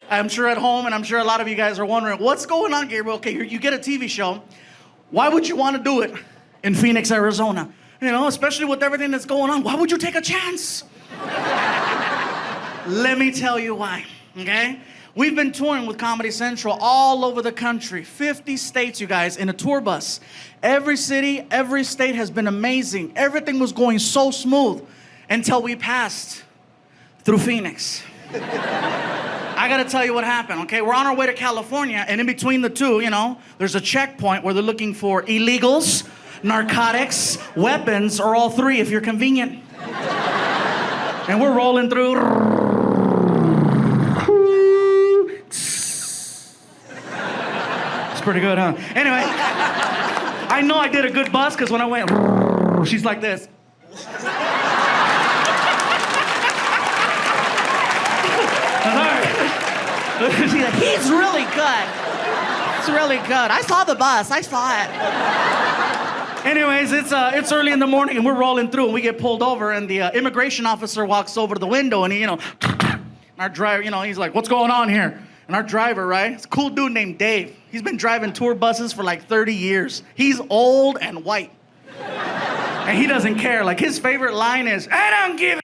I'm sure at home, and I'm sure a lot of you guys are wondering, what's going on, Gabriel? Okay, you get a TV show. Why would you want to do it in Phoenix, Arizona? You know, especially with everything that's going on. Why would you take a chance? Let me tell you why, okay? We've been touring with Comedy Central all over the country. 50 states, you guys, in a tour bus. Every city, every state has been amazing. Everything was going so smooth until we passed through Phoenix. I gotta tell you what happened, okay? We're on our way to California, and in between the two, you know, there's a checkpoint where they're looking for illegals, narcotics, weapons, or all three if you're convenient. And we're rolling through. It's pretty good, huh? Anyway, I know I did a good bus because when I went, she's like this. She's like, he's really good. It's really good. I saw the bus. I saw it. Anyways, it's early in the morning and we're rolling through and we get pulled over and the immigration officer walks over to the window and he, our driver, he's like, what's going on here? And our driver, right? It's a cool dude named Dave. He's been driving tour buses for like 30 years. He's old and white. And he doesn't care. Like his favorite line is, I don't give a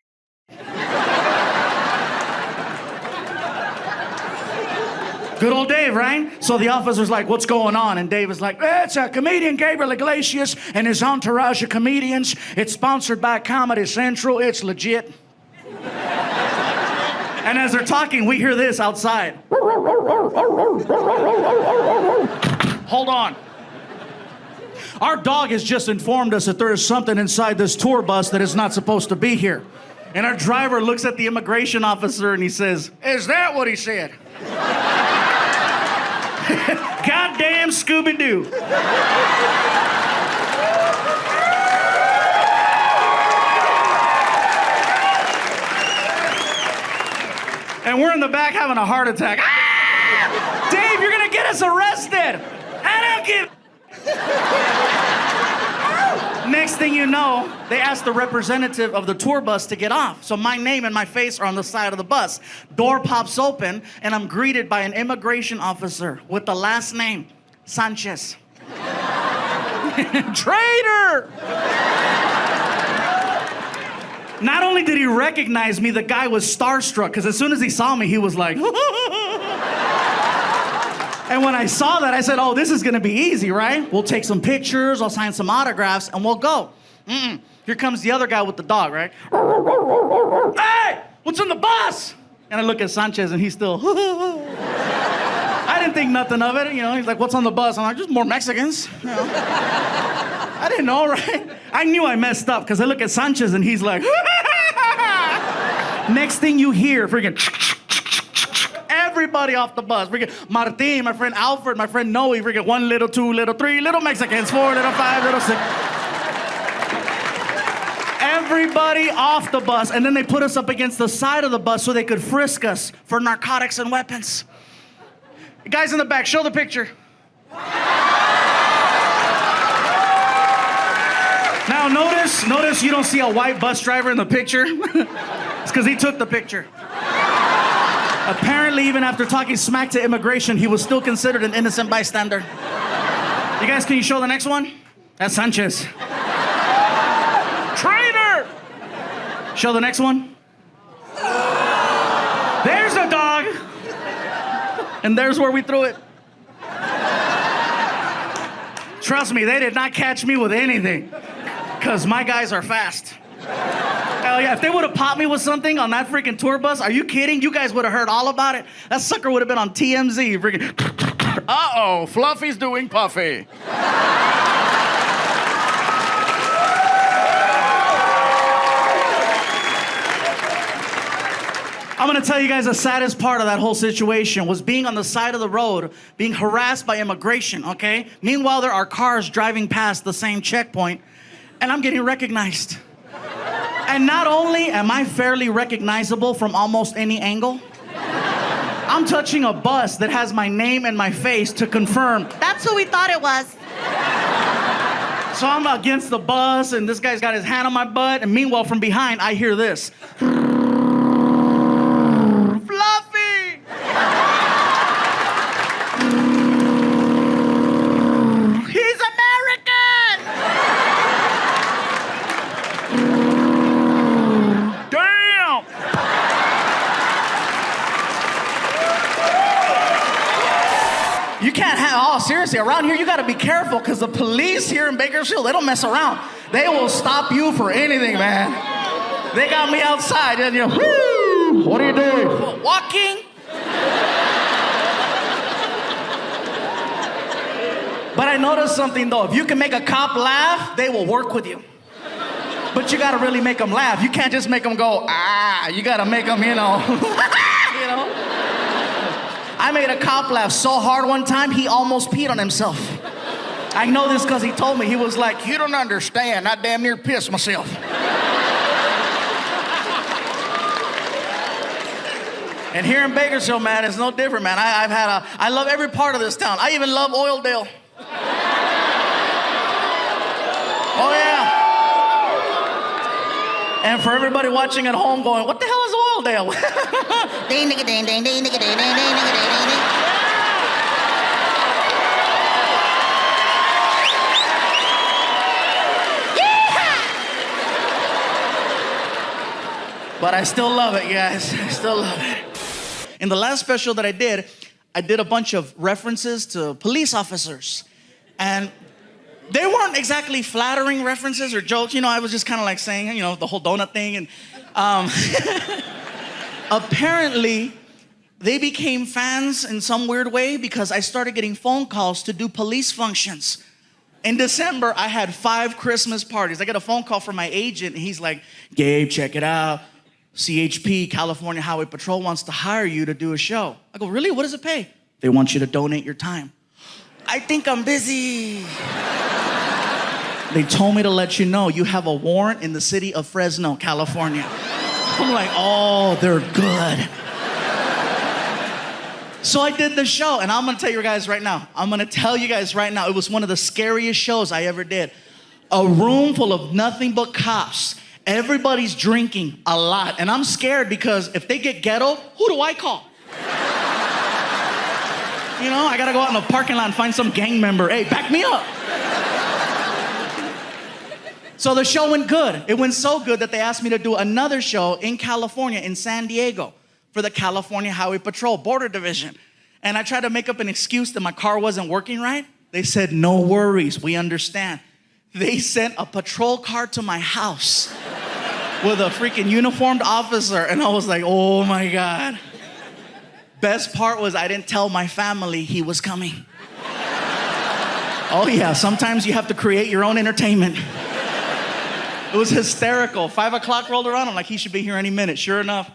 Good old Dave, right? So the officer's like, what's going on? And Dave is like, it's a comedian, Gabriel Iglesias, and his entourage of comedians. It's sponsored by Comedy Central. It's legit. And as they're talking, we hear this outside. Hold on. Our dog has just informed us that there is something inside this tour bus that is not supposed to be here. And our driver looks at the immigration officer and he says, is that what he said? Goddamn Scooby-Doo. And we're in the back having a heart attack. Ah! Dave, you're gonna get us arrested. I don't give. Next thing you know, they asked the representative of the tour bus to get off. So my name and my face are on the side of the bus. Door pops open, and I'm greeted by an immigration officer with the last name, Sanchez. Traitor! Not only did he recognize me, the guy was starstruck, because as soon as he saw me, he was like, And when I saw that, I said, oh, this is gonna be easy, right? We'll take some pictures, I'll sign some autographs, and we'll go. Here comes the other guy with the dog, right? Hey, what's in the bus? And I look at Sanchez and he's still, I didn't think nothing of it. He's like, what's on the bus? I'm like, just more Mexicans. I didn't know, right? I knew I messed up because I look at Sanchez and he's like, next thing you hear, freaking, everybody off the bus. Freaking Martin, my friend Alfred, my friend Noe, freaking 1 little, 2 little, 3 little Mexicans, 4 little, 5 little, 6. Everybody off the bus, and then they put us up against the side of the bus so they could frisk us for narcotics and weapons. Guys in the back, show the picture. Now notice you don't see a white bus driver in the picture. It's because he took the picture. Apparently, even after talking smack to immigration, he was still considered an innocent bystander. You guys, can you show the next one? That's Sanchez. Traitor! Show the next one. There's a dog. And there's where we threw it. Trust me, they did not catch me with anything. Because my guys are fast. Hell yeah, if they would have popped me with something on that freaking tour bus, are you kidding? You guys would have heard all about it. That sucker would have been on TMZ. Freaking, uh-oh, Fluffy's doing Puffy. I'm gonna tell you guys the saddest part of that whole situation was being on the side of the road, being harassed by immigration, okay? Meanwhile, there are cars driving past the same checkpoint, and I'm getting recognized. And not only am I fairly recognizable from almost any angle, I'm touching a bus that has my name and my face to confirm. That's who we thought it was. So I'm against the bus, and this guy's got his hand on my butt, and meanwhile, from behind, I hear this. Fluffy! You can't have, oh, seriously, around here you gotta be careful because the police here in Bakersfield, they don't mess around. They will stop you for anything, man. They got me outside and you're, whoo, what are you doing? Walking. But I noticed something though, if you can make a cop laugh, they will work with you. But you gotta really make them laugh. You can't just make them go, ah, you gotta make them, you know. You know? I made a cop laugh so hard one time, he almost peed on himself. I know this because he told me. He was like, you don't understand. I damn near pissed myself. And here in Bakersfield, man, it's no different, man. I love every part of this town. I even love Oildale. Oh, yeah. And for everybody watching at home going, what the hell is Oildale? Ding, ding, ding, ding, ding, ding, ding, ding, ding. But I still love it, guys. I still love it. In the last special that I did a bunch of references to police officers. And they weren't exactly flattering references or jokes. You know, I was just kind of like saying, you know, the whole donut thing. And apparently, they became fans in some weird way because I started getting phone calls to do police functions. In December, I had 5 Christmas parties. I got a phone call from my agent, and he's like, Gabe, check it out. CHP, California Highway Patrol, wants to hire you to do a show. I go, really? What does it pay? They want you to donate your time. I think I'm busy. They told me to let you know you have a warrant in the city of Fresno, California. I'm like, oh, they're good. So I did the show, and I'm gonna tell you guys right now. It was one of the scariest shows I ever did. A room full of nothing but cops. Everybody's drinking a lot, and I'm scared because if they get ghetto, who do I call? You know, I gotta go out in the parking lot and find some gang member. Hey, back me up. So the show went good. It went so good that they asked me to do another show in California, in San Diego, for the California Highway Patrol Border Division. And I tried to make up an excuse that my car wasn't working right. They said, no worries, we understand. They sent a patrol car to my house with a freaking uniformed officer. And I was like, oh my God. Best part was I didn't tell my family he was coming. Oh yeah, sometimes you have to create your own entertainment. It was hysterical. 5 o'clock rolled around. I'm like, he should be here any minute. Sure enough.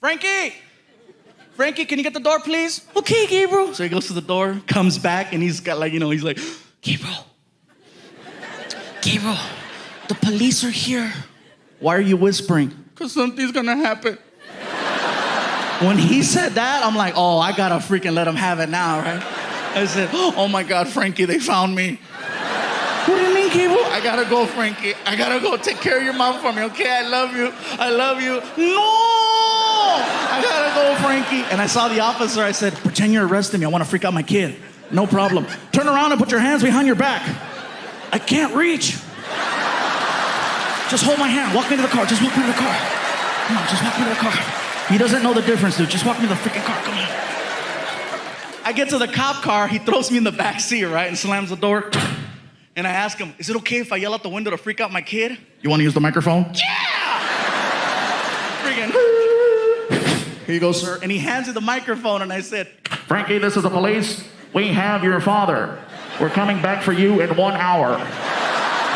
Frankie, can you get the door, please? Okay, Gabriel. So he goes to the door, comes back, and he's got like, you know, he's like, Gabriel, the police are here. Why are you whispering? Because something's gonna happen. When he said that, I'm like, oh, I gotta freaking let him have it now, right? I said, oh my God, Frankie, they found me. What do you mean, Gabriel? I gotta go, Frankie. I gotta go take care of your mom for me, okay? I love you. No! I gotta go, Frankie. And I saw the officer. I said, pretend you're arresting me. I want to freak out my kid. No problem. Turn around and put your hands behind your back. I can't reach. Just hold my hand. Walk me to the car. Just walk me to the car. Come on, just walk me to the car. He doesn't know the difference, dude. Just walk me to the freaking car. Come on. I get to the cop car. He throws me in the back seat, right? And slams the door. And I ask him, is it okay if I yell out the window to freak out my kid? You want to use the microphone? Yeah! Freaking. Here you go, sir. And he hands me the microphone, and I said, Frankie, this is the police. We have your father. We're coming back for you in 1 hour.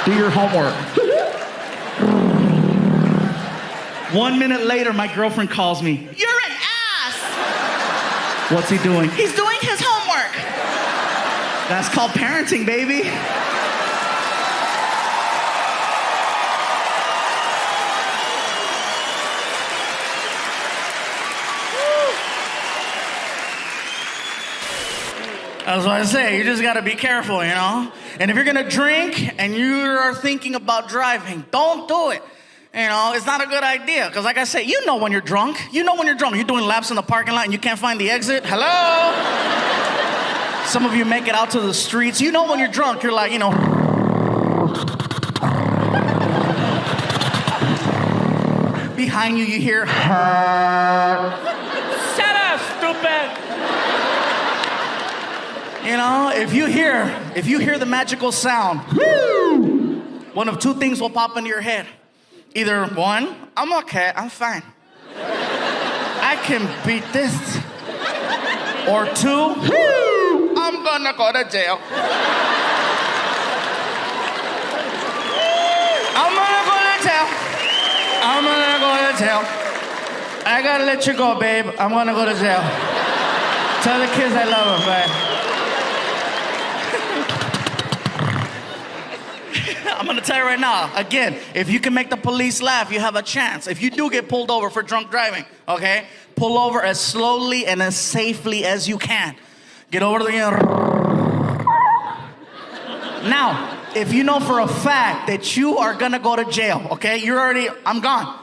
Do your homework. 1 minute later, my girlfriend calls me. You're an ass! What's he doing? He's doing his homework. That's called parenting, baby. That's what I say. You just gotta be careful, you know? And if you're gonna drink and you are thinking about driving, don't do it. You know, it's not a good idea. Because like I said, you know when you're drunk. You're doing laps in the parking lot and you can't find the exit. Hello? Some of you make it out to the streets. You know when you're drunk, you're like, you know. Behind you, you hear. Shut up, stupid. You know, if you hear the magical sound, one of two things will pop into your head. Either one, I'm okay, I'm fine. I can beat this. Or two, I'm gonna go to jail. I'm gonna go to jail. I'm gonna go to jail. I gotta let you go, babe. I'm gonna go to jail. Tell the kids I love them, babe. I'm gonna tell you right now, again, if you can make the police laugh, you have a chance. If you do get pulled over for drunk driving, okay? Pull over as slowly and as safely as you can. Get over to the end. Now, if you know for a fact that you are gonna go to jail, okay? I'm gone.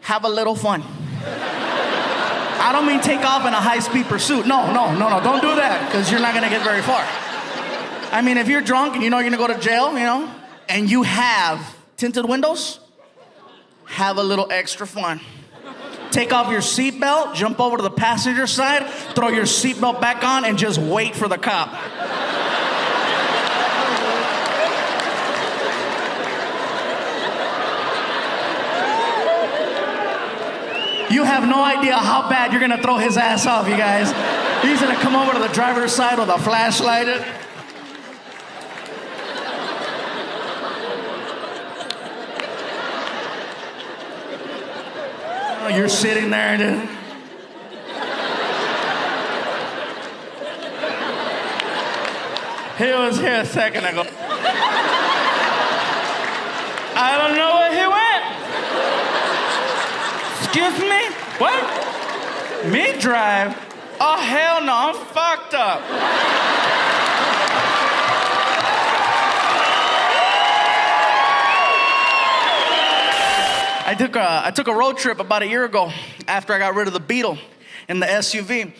Have a little fun. I don't mean take off in a high-speed pursuit. No, don't do that, because you're not gonna get very far. I mean, if you're drunk and you know you're gonna go to jail, you know, and you have tinted windows, have a little extra fun. Take off your seatbelt, jump over to the passenger side, throw your seatbelt back on, and just wait for the cop. You have no idea how bad you're gonna throw his ass off, you guys. He's gonna come over to the driver's side with a flashlight. You're sitting there, dude. He was here a second ago. I don't know where he went. Excuse me? What? Me drive? Oh, hell no, I'm fucked up. I took a road trip about a year ago after I got rid of the Beetle in the SUV.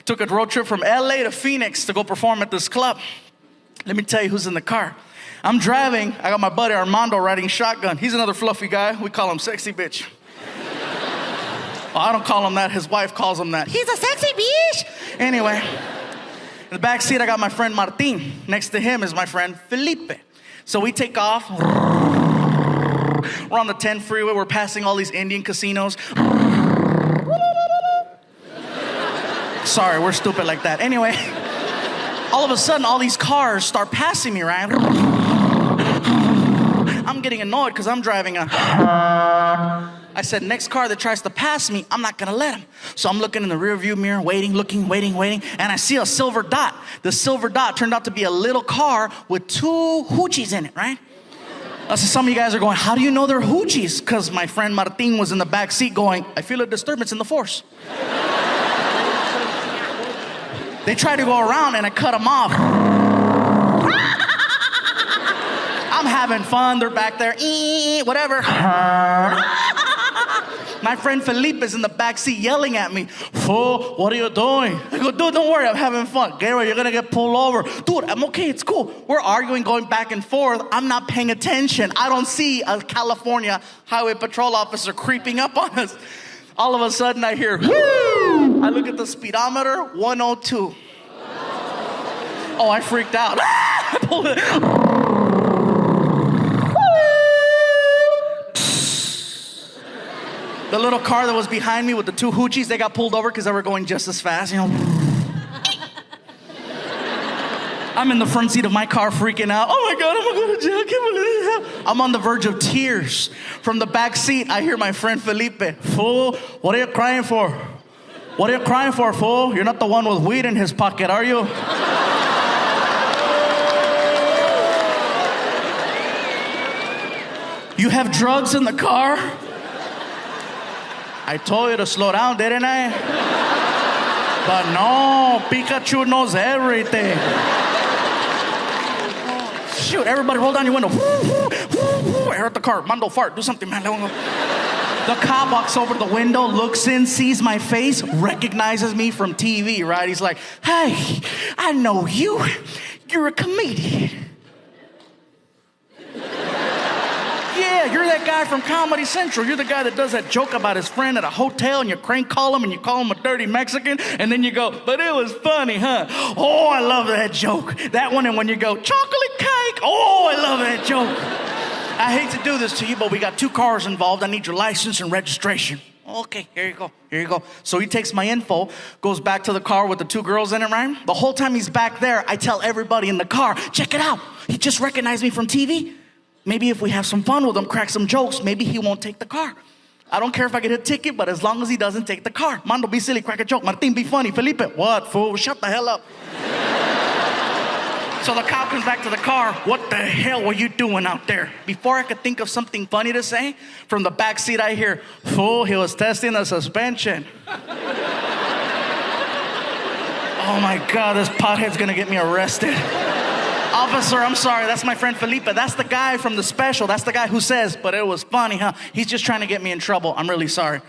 Took a road trip from LA to Phoenix to go perform at this club. Let me tell you who's in the car. I'm driving. I got my buddy Armando riding shotgun. He's another fluffy guy. We call him Sexy Bitch. Well, I don't call him that. His wife calls him that. He's a sexy bitch. Anyway, in the back seat, I got my friend Martin. Next to him is my friend Felipe. So we take off. We're on the 10 freeway. We're passing all these Indian casinos. Sorry, we're stupid like that. Anyway, all of a sudden, all these cars start passing me, right? I'm getting annoyed because I'm driving I said, next car that tries to pass me, I'm not gonna let him. So I'm looking in the rear view mirror, waiting, and I see a silver dot. The silver dot turned out to be a little car with two hoochies in it, right? So some of you guys are going, how do you know they're hoochies? Because my friend Martin was in the back seat going, I feel a disturbance in the force. They tried to go around and I cut them off. I'm having fun, they're back there, whatever. My friend Felipe is in the back seat yelling at me, fool, what are you doing? I go, dude, don't worry, I'm having fun. Gabriel, you're gonna get pulled over. Dude, I'm okay, it's cool. We're arguing, going back and forth. I'm not paying attention. I don't see a California highway patrol officer creeping up on us. All of a sudden I hear, whoo! I look at the speedometer, 102. Oh, I freaked out. I pulled it. The little car that was behind me with the two hoochies, they got pulled over because they were going just as fast, you know. I'm in the front seat of my car freaking out. Oh my God, I'm gonna go to jail. I can't believe it. I'm on the verge of tears. From the back seat, I hear my friend Felipe, fool, what are you crying for? What are you crying for, fool? You're not the one with weed in his pocket, are you? You have drugs in the car? I told you to slow down, didn't I? But no, Pikachu knows everything. Shoot, everybody roll down your window. I heard the car. Mondo, fart, do something, man. The cop walks over to the window, looks in, sees my face, recognizes me from TV, right? He's like, hey, I know you. You're a comedian. Yeah, yeah, you're that guy from Comedy Central. You're the guy that does that joke about his friend at a hotel and you crank call him and you call him a dirty Mexican and then you go, but it was funny, huh? Oh, I love that joke. That one, and when you go, chocolate cake. Oh, I love that joke. I hate to do this to you, but we got 2 cars involved. I need your license and registration. Okay, here you go, here you go. So he takes my info, goes back to the car with the 2 girls in it, right? The whole time he's back there, I tell everybody in the car, check it out. He just recognized me from TV. Maybe if we have some fun with him, crack some jokes, maybe he won't take the car. I don't care if I get a ticket, but as long as he doesn't take the car. Mando, be silly, crack a joke. Martin, be funny. Felipe, what, fool? Shut the hell up. So the cop comes back to the car. What the hell were you doing out there? Before I could think of something funny to say, from the back seat I hear, fool, he was testing the suspension. Oh my God, this pothead's gonna get me arrested. Officer, I'm sorry, that's my friend Felipe. That's the guy from the special. That's the guy who says, but it was funny, huh? He's just trying to get me in trouble. I'm really sorry.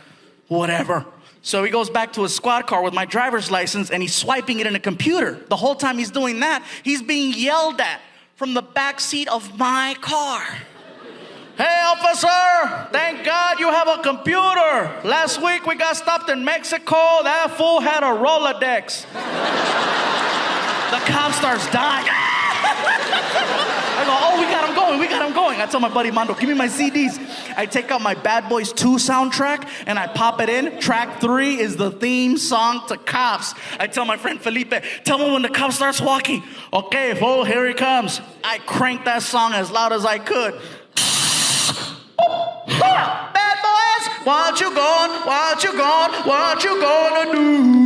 Whatever. So he goes back to his squad car with my driver's license and he's swiping it in a computer. The whole time he's doing that, he's being yelled at from the back seat of my car. Hey, officer, thank God you have a computer. Last week we got stopped in Mexico. That fool had a Rolodex. The cop starts dying. I go, oh, we got him going. I tell my buddy Mando, give me my CDs. I take out my Bad Boys 2 soundtrack and I pop it in. Track 3 is the theme song to Cops. I tell my friend Felipe, tell me when the cop starts walking. Okay, fool, here he comes. I cranked that song as loud as I could. Bad boys, what you gone? What you gone? What you gonna do?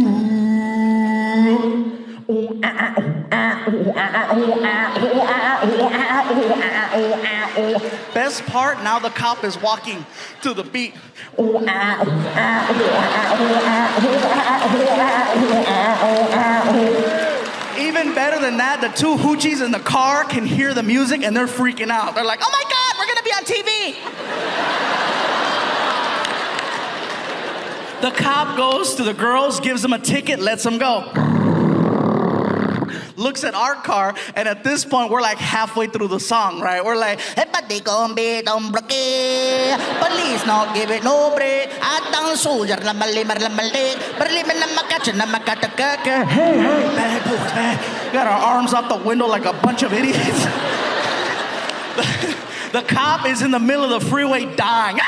Best part, now the cop is walking to the beat. Even better than that, the 2 hoochies in the car can hear the music and they're freaking out. They're like, oh my God, we're gonna be on TV. The cop goes to the girls, gives them a ticket, lets them go. Looks at our car, and at this point, we're like halfway through the song, right? We're like, hey, police not give it no break. I down soldier, hey, bad boys, man. Got our arms out the window like a bunch of idiots. The cop is in the middle of the freeway dying.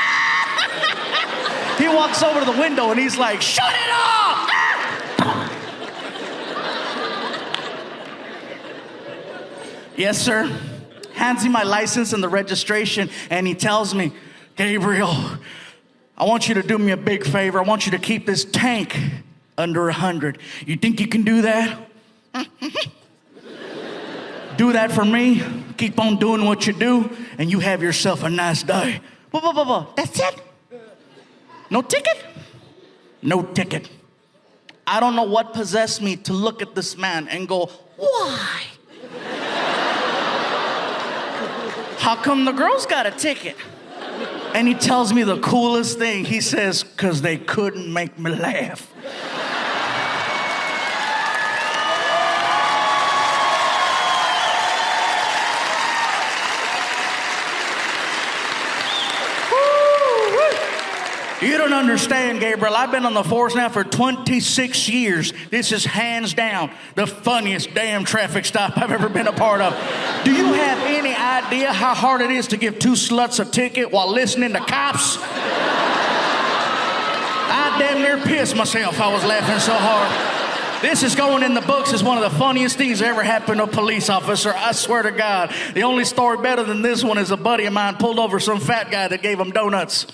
He walks over to the window and he's like, shut it off! Yes, sir. Hands me my license and the registration, and he tells me, Gabriel, I want you to do me a big favor. I want you to keep this tank under 100. You think you can do that? Do that for me. Keep on doing what you do, and you have yourself a nice day. That's it? No ticket? No ticket. I don't know what possessed me to look at this man and go, why? How come the girls got a ticket? And he tells me the coolest thing. He says, because they couldn't make me laugh. You don't understand, Gabriel. I've been on the force now for 26 years. This is hands down the funniest damn traffic stop I've ever been a part of. Do you have any idea how hard it is to give 2 sluts a ticket while listening to Cops? I damn near pissed myself. I was laughing so hard. This is going in the books as one of the funniest things that ever happened to a police officer. I swear to God. The only story better than this one is a buddy of mine pulled over some fat guy that gave him donuts.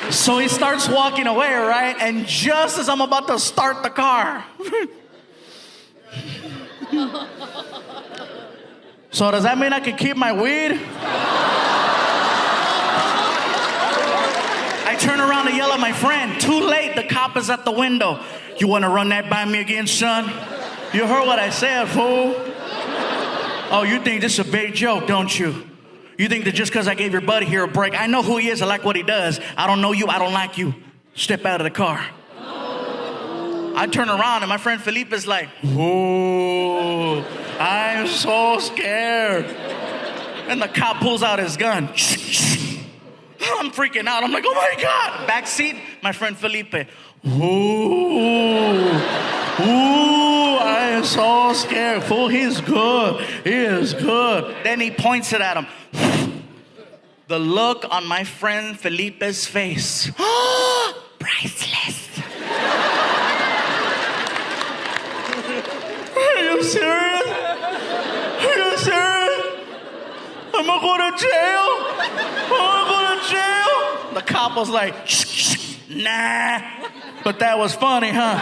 So he starts walking away, right? And just as I'm about to start the car. So does that mean I can keep my weed? I turn around to yell at my friend. Too late, the cop is at the window. You want to run that by me again, son? You heard what I said, fool. Oh, you think this is a big joke, don't you? You think that just because I gave your buddy here a break, I know who he is, I like what he does. I don't know you, I don't like you. Step out of the car. I turn around and my friend Felipe is like, whoa, I'm so scared. And the cop pulls out his gun. I'm freaking out. I'm like, oh my God. Back seat, my friend Felipe. Ooh, I am so scared. Fool, he's good. He is good. Then he points it at him. The look on my friend Felipe's face. Priceless. Are you serious? Are you serious? I'm gonna go to jail? I'm gonna go to jail? The cop was like, shh, shh, nah. But that was funny, huh?